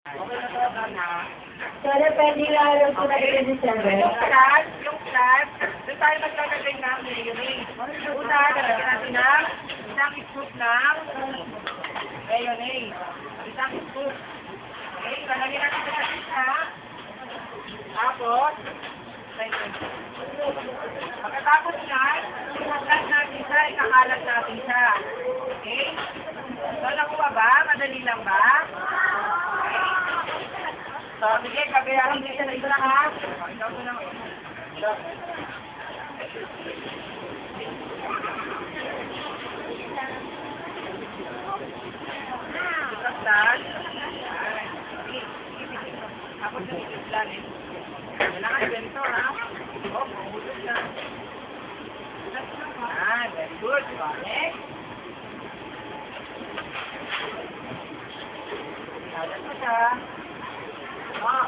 Okay na to, na. So, depende lalo po na rin sa Yung flat, doon tayo maglalagay ng mayonnaise. Una, lalagyan natin ng isang scoop ng mayonnaise. Isang scoop. Okay, lalagyan natin sa isa. Tapos, pagkatapos yan, i-flat natin siya, ikakalat natin siya. Okay? So, nakuha ba? Madali lang ba? Okay? So, sige, kagayahin niyo siya na isa ha. Ikaw ko na. Tapos, tapos yung islan eh. Kailangan ganito ha. Oh, mahulog na. Very good. Next. Kalat mo siya. Oh.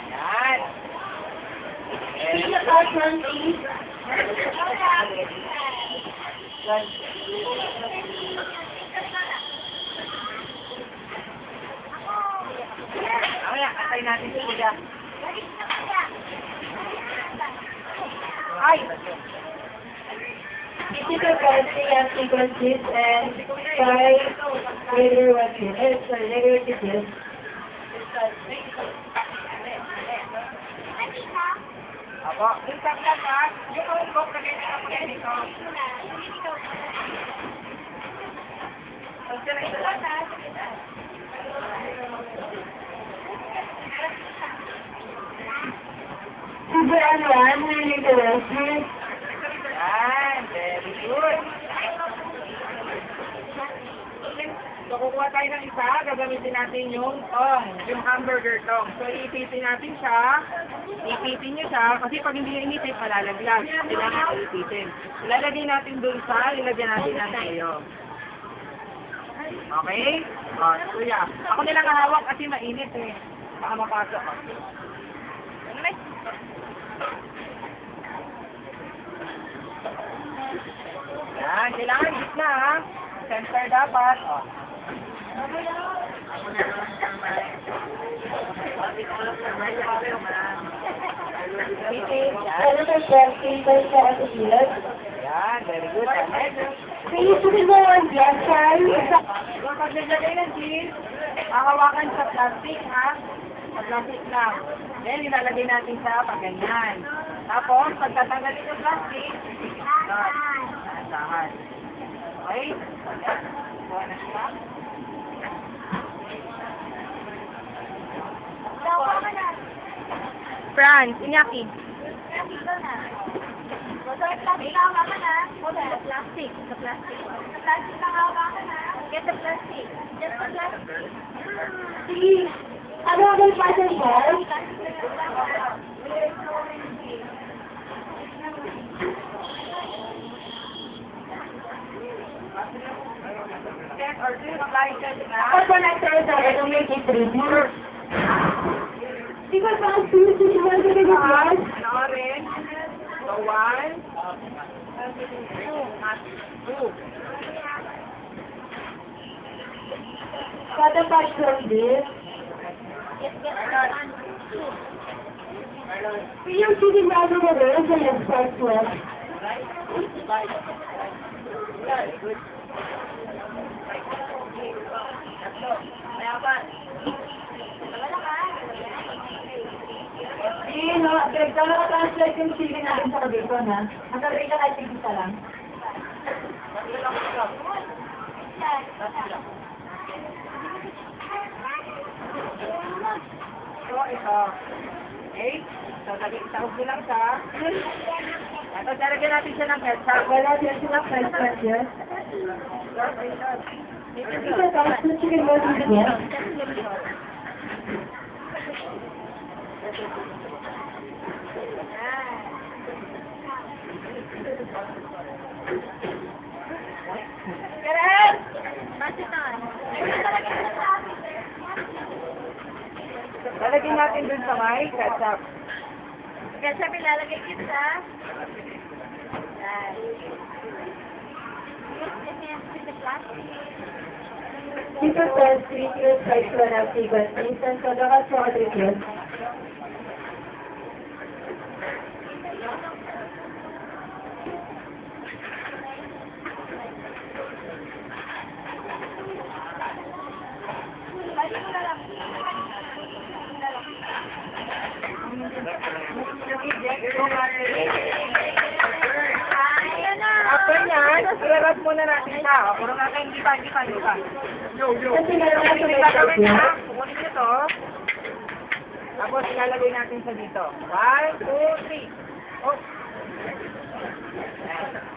Yan. Please, the person, please. Mamaya, katay natin si Kuya. Ay! This is a fancy and sequences and try later what it is. So, later it is. Apo, yung taklat ha, yung umbok na ganyan ako yan ito. Super one, really good. Yan, very good. So, kukuha tayo ng isa, gagamitin natin yung tong, yung hamburger tong. So, iipitin natin siya, iipitin niyo siya, kasi pag hindi niya inipit, malalaglag. Kailangan iipitin. Ilalagay natin dun sa, ilagyan natin ng mayo. Okay? O, kuya. Ako nilang hawak kasi mainit eh. Baka mapasok ako. Yan, kailangan gitna ha. Center dapat. O. Ano sa fancy for sa atulad? Yan, very good. Please, we go on black side. So, pag naglagay ng cheese, hahawakan sa plastic ha. Sa plastic lang. Then, ilalagay natin siya pag ganyan. Tapos, pag tatanggalin yung plastic, dahan. Okay? Buwan na siya. Franz, Iñaki. Plastic. The plastic lang hawakan na. Get the plastic. Just the plastic. Please, ano ang passion ball? Check or do slices na. Ako po nagtry sa ito may kitribute. Di ba pa ang susunod sa kitribute? Orange. So, 1. 2. Kada part from this. Yung sinigado mo rin sa left part left. No, kaya translate yung sili natin sa kabito na. Ang sabi ka kahit isa lang. So, ito. Okay? So, tawag ko lang siya. Ito, talagyan natin siya ng ketchup. Wala din silang ketchup yun. Ito, tapos na chicken noodles niya. Karen! Lalagyan natin dun sa may ketchup. Ketchup ilalagay kita. With the plastic. Chicken breast, 3 kilos, 5 grams, chicken. Instant soda ka, tsaka 3 kilos. After niyan, i-wrap muna natin siya. Puro natin, hindi pa. Kasi meron ka Hindi sa gagawin niya. na, kukunin nyo to. Tapos ilalagay natin sa dito. 1, 2, 3. Oh.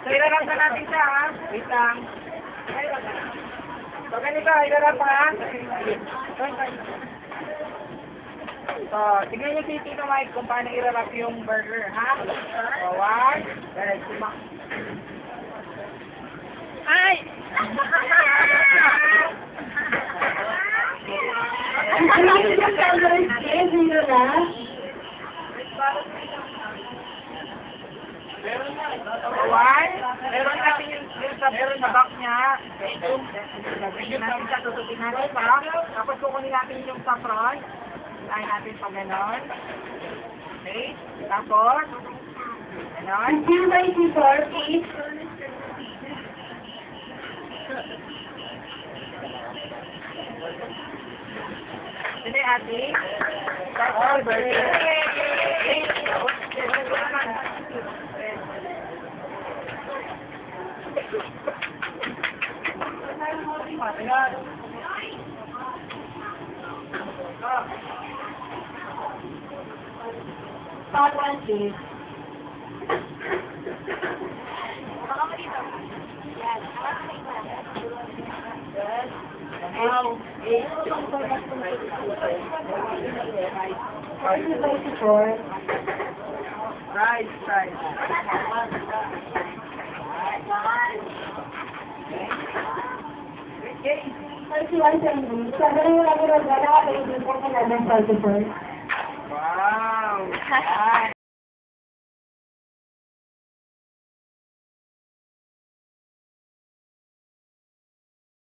So, i-wrap na natin siya, ha? Wait lang. So, ganito, i-wrap ha? So, tignan nyo si Tito Mike kung paano i-wrap yung burger, ha? So, 1, Ay! Ano yung camera screen? Zero na? Meron natin yung sa back niya. Gagawin natin siya, tututin natin pa. Tapos kukunin natin yung sa front. Ilahin natin pa ganon. Okay? Tapos, ganon. Zero by C4, please. Sino yung ate? Start all burger. Part 1, please. Baka mo dito. Yan. Yes. Wow. 40 by C4. Rice. 31 centimeters. Sabi yung lagi rin, wala ka pa yung dito ka na ng 44. Wow. Yan.